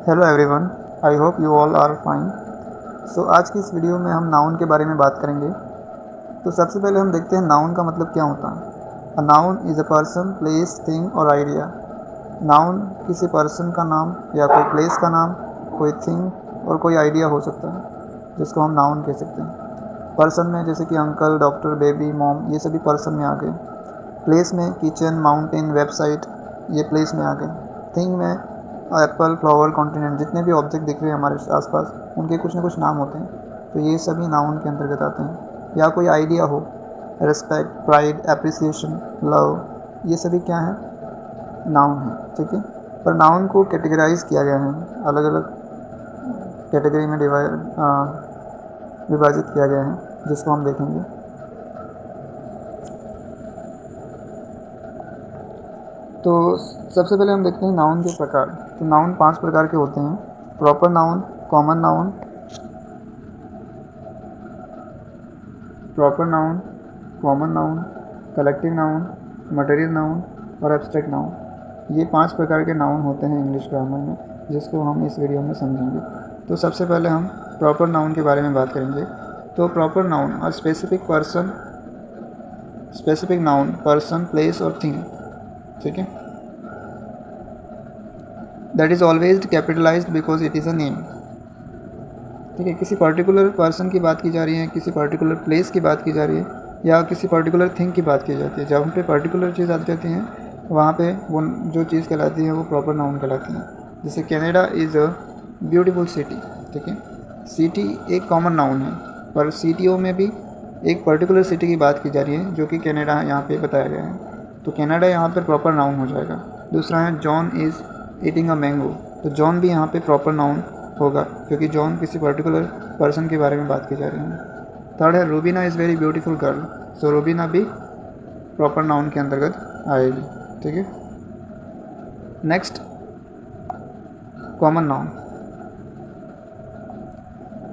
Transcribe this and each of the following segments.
Hello everyone, I hope you all are fine. So आज की इस वीडियो में हम नाउन के बारे में बात करेंगे। तो सबसे पहले हम देखते हैं नाउन का मतलब क्या होता है। A noun is a person, place, thing और आइडिया। नाउन किसी पर्सन का नाम या कोई प्लेस का नाम, कोई थिंग और कोई आइडिया हो सकता है जिसको हम नाउन कह सकते हैं। पर्सन में जैसे कि अंकल, डॉक्टर, बेबी, मॉम, ये सभी पर्सन में आ गए। प्लेस में किचन, माउंटेन, वेबसाइट, ये प्लेस में आ गए। थिंग में एप्पल, फ्लावर, कॉन्टिनेंट, जितने भी ऑब्जेक्ट दिख रहे हैं हमारे आसपास उनके कुछ ना कुछ नाम होते हैं, तो ये सभी नाउन के अंतर्गत आते हैं। या कोई आइडिया हो, रिस्पेक्ट, प्राइड, एप्रिसिएशन, लव, ये सभी क्या है, नाउन है। ठीक है, पर नाउन को कैटेगराइज किया गया है, अलग अलग कैटेगरी में विभाजित किया गया है, जिसको हम देखेंगे। तो सबसे पहले हम देखते हैं नाउन के प्रकार। तो नाउन 5 प्रकार के होते हैं: proper noun, common noun, collective noun, material noun और एब्स्ट्रैक्ट नाउन। ये 5 प्रकार के नाउन होते हैं इंग्लिश ग्रामर में, जिसको हम इस वीडियो में समझेंगे। तो सबसे पहले हम प्रॉपर नाउन के बारे में बात करेंगे। तो प्रॉपर नाउन और स्पेसिफिक नाउन, पर्सन, प्लेस और थिंग। ठीक है, that is always capitalised because it is a name. ठीक है, किसी पर्टिकुलर पर्सन की बात की जा रही है, किसी पर्टिकुलर प्लेस की बात की जा रही है, या किसी पर्टिकुलर थिंग की बात की जाती है। जब हम पे पर्टिकुलर चीज़ आती जाती है, वहाँ पे वो जो चीज़ कहलाती है वो प्रॉपर नाउन कहलाती है। जैसे Canada is a beautiful city. ठीक है, सिटी एक कॉमन नाउन है, पर सिटियों में भी एक पर्टिकुलर सिटी की बात की जा रही है जो कि कैनेडा यहाँ पे बताया गया है, तो कैनेडा यहाँ पर प्रॉपर नाउन हो जाएगा। दूसरा है John is eating a mango, तो जॉन भी यहाँ पे प्रॉपर नाउन होगा, क्योंकि जॉन किसी पर्टिकुलर पर्सन के बारे में बात की जा रही है। थर्ड है Rubina is very beautiful girl, so Rubina भी प्रॉपर नाउन के अंतर्गत आएगी। ठीक है, next common noun.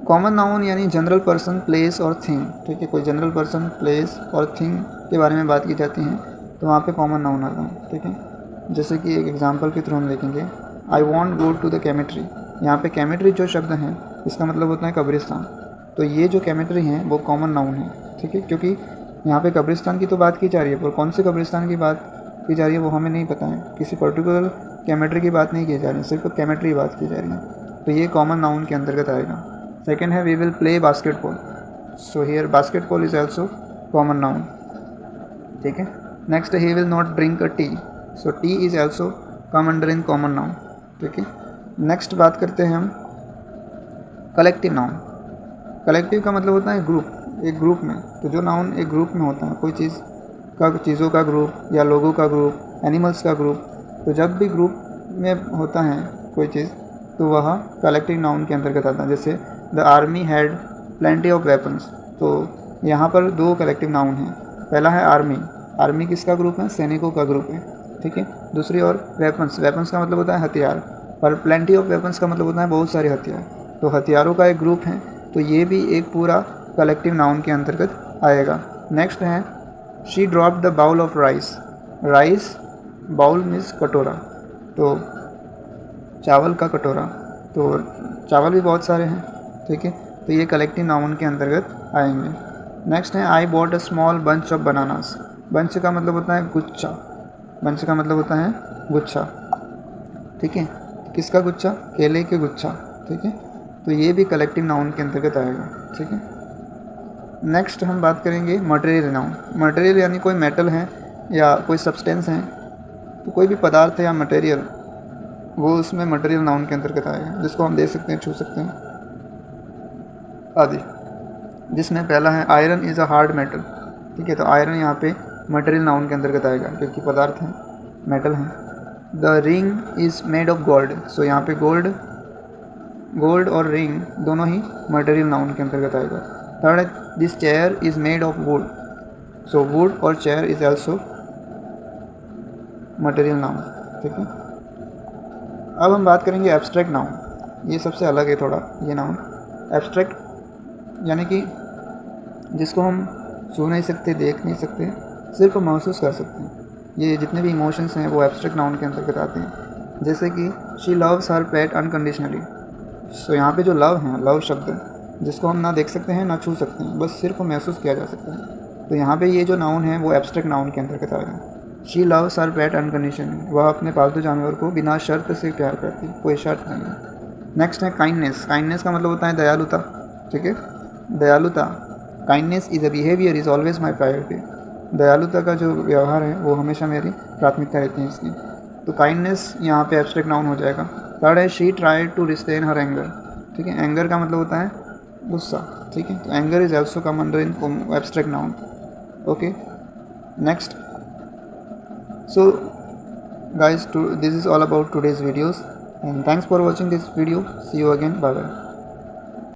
Common noun यानी जनरल पर्सन, प्लेस और थिंग। ठीक है, कोई जनरल पर्सन, प्लेस और थिंग के बारे में बात की जाती है तो वहाँ पे कॉमन नाउन आता है। ठीक है, जैसे कि एक एग्जांपल के थ्रू हम देखेंगे, I want go to the cemetery. यहाँ पे कैमेट्री जो शब्द है इसका मतलब होता है कब्रिस्तान, तो ये जो कैमेट्री है वो कॉमन नाउन है। ठीक है, क्योंकि यहाँ पे कब्रिस्तान की तो बात की जा रही है, पर कौन से कब्रिस्तान की बात की जा रही है वो हमें नहीं पता है। किसी पर्टिकुलर कैमेट्री की बात नहीं की जा रही है, सिर्फ कैमेट्री की बात की जा रही है, तो ये कॉमन नाउन के अंतर्गत आएगा। सेकेंड है we will play basketball, so here basketball is also common noun. ठीक है, next he will not drink a tea, so tea is also come under in common noun. ठीक है, नेक्स्ट बात करते हैं हम कलेक्टिव नाउन। कलेक्टिव का मतलब होता है ग्रुप, एक ग्रुप में। तो जो नाउन एक ग्रुप में होता है, कोई चीज़ों का ग्रुप या लोगों का ग्रुप, एनिमल्स का ग्रुप, तो जब भी ग्रुप में होता है कोई चीज़ तो वह कलेक्टिव नाउन के अंतर्गत आता है। जैसे the army had plenty of weapons, तो यहाँ पर 2 कलेक्टिव नाउन हैं। पहला है आर्मी, आर्मी किसका ग्रुप है, सैनिकों का ग्रुप है। ठीक है, दूसरी और वेपन्स, वेपन्स का मतलब होता है हथियार, पर प्लेंटी ऑफ वेपन्स का मतलब होता है बहुत सारे हथियार, तो हथियारों का एक ग्रुप है, तो ये भी एक पूरा कलेक्टिव नाउन के अंतर्गत आएगा। नेक्स्ट है she drop the bowl of rice, rice bowl means कटोरा, तो चावल का कटोरा, तो चावल भी बहुत सारे हैं। ठीक है, तो ये कलेक्टिव नाउन के अंतर्गत आएंगे। नेक्स्ट है I bought a small bunch of bananas, bunch का मतलब होता है गुच्छा, बंच का मतलब होता है गुच्छा। ठीक है, किसका गुच्छा, केले के गुच्छा। ठीक है, तो ये भी कलेक्टिव नाउन के अंतर्गत आएगा। ठीक है, नेक्स्ट हम बात करेंगे मटेरियल नाउन। मटेरियल यानी कोई मेटल है या कोई सब्सटेंस है, तो कोई भी पदार्थ है या मटेरियल, वो उसमें मटेरियल नाउन के अंतर्गत आएगा, जिसको हम दे सकते हैं, छू सकते हैं आदि। जिसमें पहला है iron is a hard metal. ठीक है, तो आयरन यहाँ पे मटेरियल नाउन के अंतर्गत आएगा, क्योंकि पदार्थ है, मेटल है। The ring is made of gold, so यहाँ पे गोल्ड और रिंग दोनों ही मटेरियल नाउन के अंतर्गत आएगा। थर्ड है this chair is made of wood, so wood और chair is also material noun. ठीक है, अब हम बात करेंगे एब्स्ट्रैक्ट नाउन। ये सबसे अलग है थोड़ा ये नाउन। एब्स्ट्रैक्ट यानी कि जिसको हम छू नहीं सकते, देख नहीं सकते, सिर्फ महसूस कर सकते हैं। ये जितने भी इमोशंस हैं वो एब्स्ट्रैक्ट नाउन के अंतर्गत आते हैं। जैसे कि she loves her pet unconditionally. So यहाँ पे जो लव है, लव शब्द जिसको हम ना देख सकते हैं ना छू सकते हैं, बस सिर्फ महसूस किया जा सकता है, तो यहाँ पे ये जो नाउन है वो एब्स्ट्रैक्ट नाउन के अंतर्गत आएगा। She loves her pet unconditionally, वह अपने पालतू जानवर को बिना शर्त से प्यार करती, कोई शर्त नहीं है। नेक्स्ट है काइंडनेस। काइंडनेस का मतलब होता है दयालुता, ठीक है, दयालुता। Kindness is a behaviour is always my priority. दयालुता का जो व्यवहार है वो हमेशा मेरी प्राथमिकता रहती है इसकी, तो काइंडनेस यहाँ पे एब्स्ट्रैक्ट नाउन हो जाएगा। थर्ड है she tried to restrain her anger, ठीक है, एंगर का मतलब होता है गुस्सा, ठीक है, तो anger is also come under in abstract noun. Okay, next. So guys, this is all about today's videos, and thanks for watching this video. See you again. Bye bye.